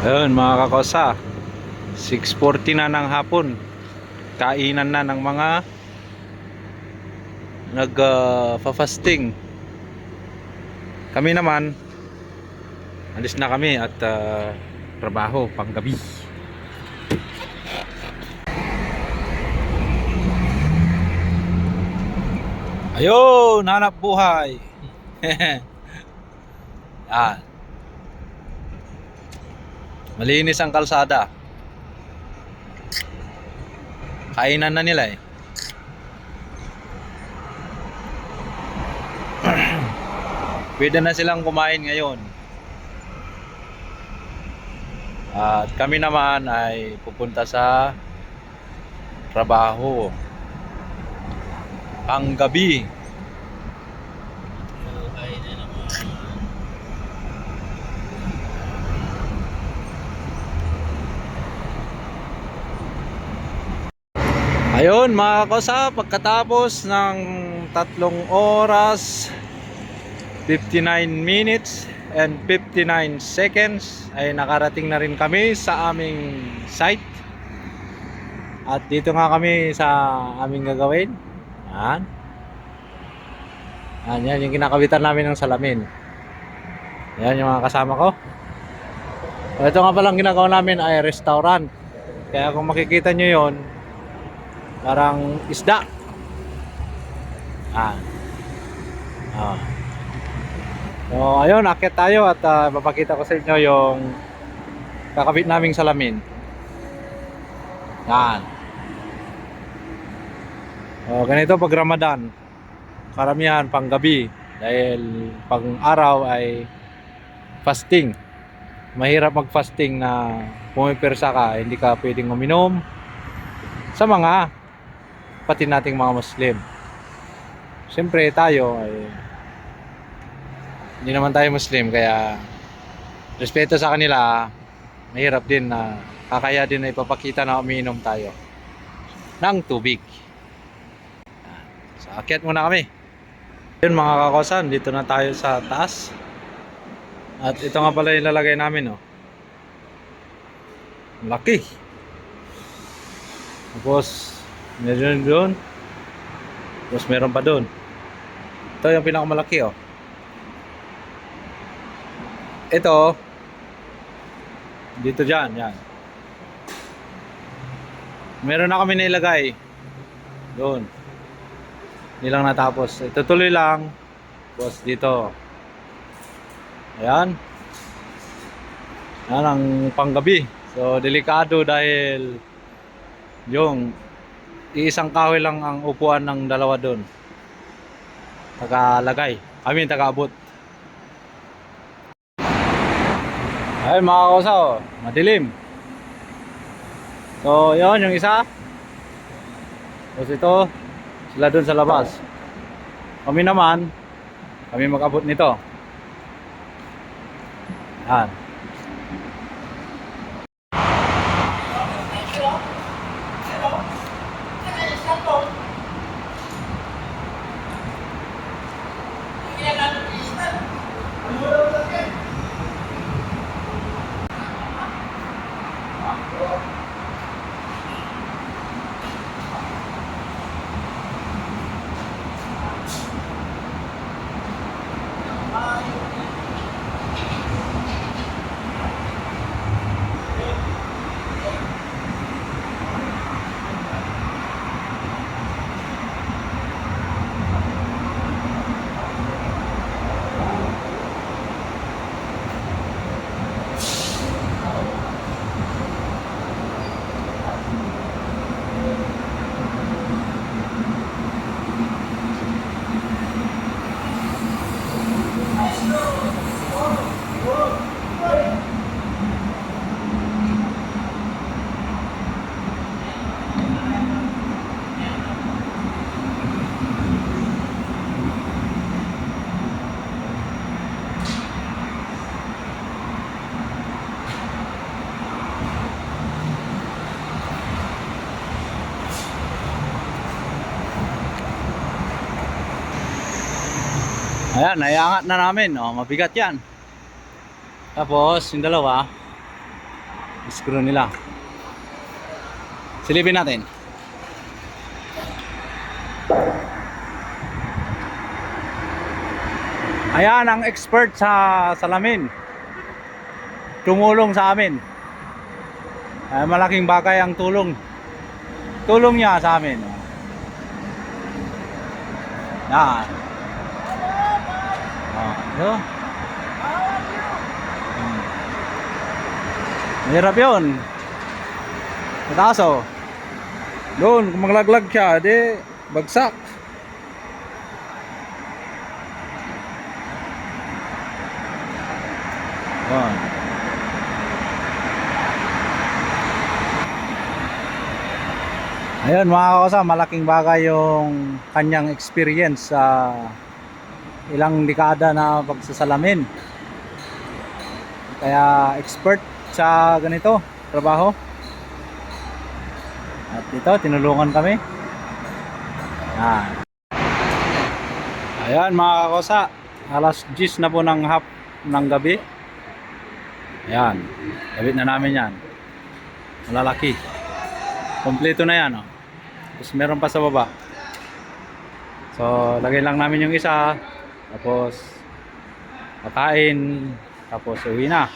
Ayun mga kakosa, 6:40 na ng hapon. Kainan na ng mga nag-fasting. Kami naman, alis na kami at trabaho panggabi. Ayun, hanap buhay. Ah, malinis ang kalsada. Kainan na nila eh. Pwede na silang kumain ngayon. At kami naman ay pupunta sa trabaho panggabi. Ayun mga kakosa, pagkatapos ng 3 oras 59 minutes and 59 seconds ay nakarating na rin kami sa aming site. At dito nga kami sa aming gagawin. Yan. Yan yung kinakabitan namin ng salamin. Yan yung mga kasama ko. Ito nga palang ginagawa namin ay restaurant. Kaya kung makikita nyo yon, parang isda. So ayun, akit tayo at papakita ko sa inyo yung kakabit naming salamin. Yan. Ganito pag Ramadan, karamihan pang gabi dahil pang araw ay fasting. Mahirap mag-fasting na pumipirsa ka, hindi ka pwedeng uminom sa mga pati nating mga Muslim. Siyempre tayo ay hindi naman tayo Muslim, kaya respeto sa kanila. Mahirap din na kakaya din na ipapakita na umiinom tayo ng tubig. So akyat muna kami. Yun mga kakosan, dito na tayo sa taas. At ito nga pala yung lalagay namin, oh. Laki. Tapos meron doon. Tapos meron pa doon. Ito yung pinakamalaki, oh. Ito dito dyan, yan. Meron na kami nilagay doon. Hindi lang natapos. Ito tuloy lang. Tapos dito. Ayan. Yan ang panggabi. So delikado dahil yung iisang kahoy lang ang upuan ng dalawa doon. Tagalagay. Tagaabot. Ay mga kausa, oh, madilim. So yun yung isa. Tapos ito, sila dun sa labas. Kami naman, kami mag-abot nito. Yan. Ayan, naiangat na namin. Oh, mabigat yan. Tapos, yung dalawa, screw nila. Silipin natin. Ayan ang expert sa salamin. Tumulong sa amin. Malaking bagay ang tulong niya sa amin. Yan. Yo. Mahirap yun. Mataas oh. Doon, kung maglaglag siya, di bagsak. Yan. Ayun mga kakasa, malaking bagay yung kanyang experience sa ilang dekada na pagsasalamin. Kaya expert sa ganito trabaho. At dito tinulungan kami. Ayan mga kakasa, alas 10 na po ng ng gabi. Ayan, gabit na namin yan. Malalaki. Kompleto na yan oh. Tapos meron pa sa baba. So lagay lang namin yung isa. Tapos kakain. Tapos uwi na.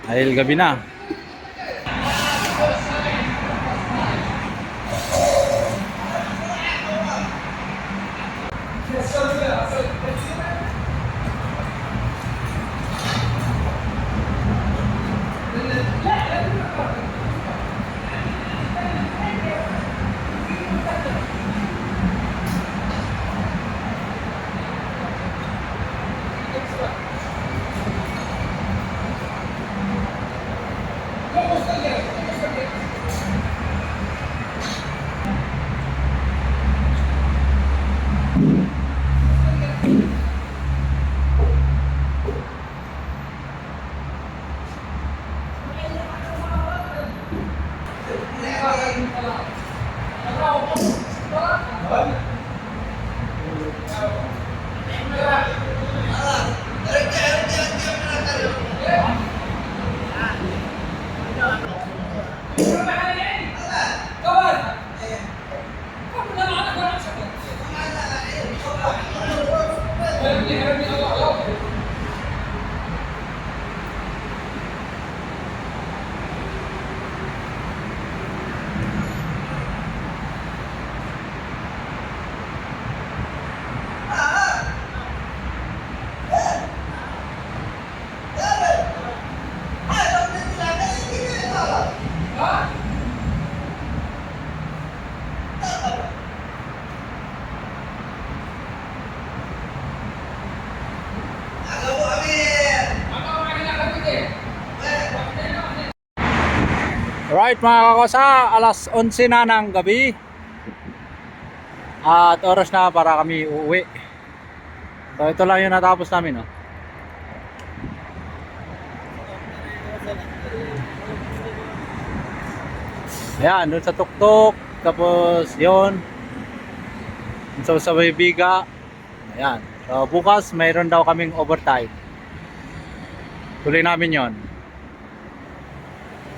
Dahil gabi na. Alright mga kakasa, alas 11 na ng gabi. At oras na para kami uuwi. So ito lang yung natapos namin oh. Ayan, doon sa tuktok. Tapos yon sa Bibiga. Ayan. So bukas mayroon daw kaming overtime. Tuloy namin yon.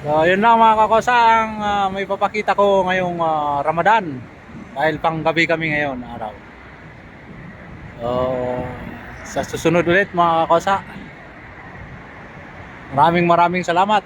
So yun lang mga kakasa ang may papakita ko ngayong Ramadan. Dahil pang gabi kami ngayon araw. So sa susunod ulit mga kakasa. Maraming salamat.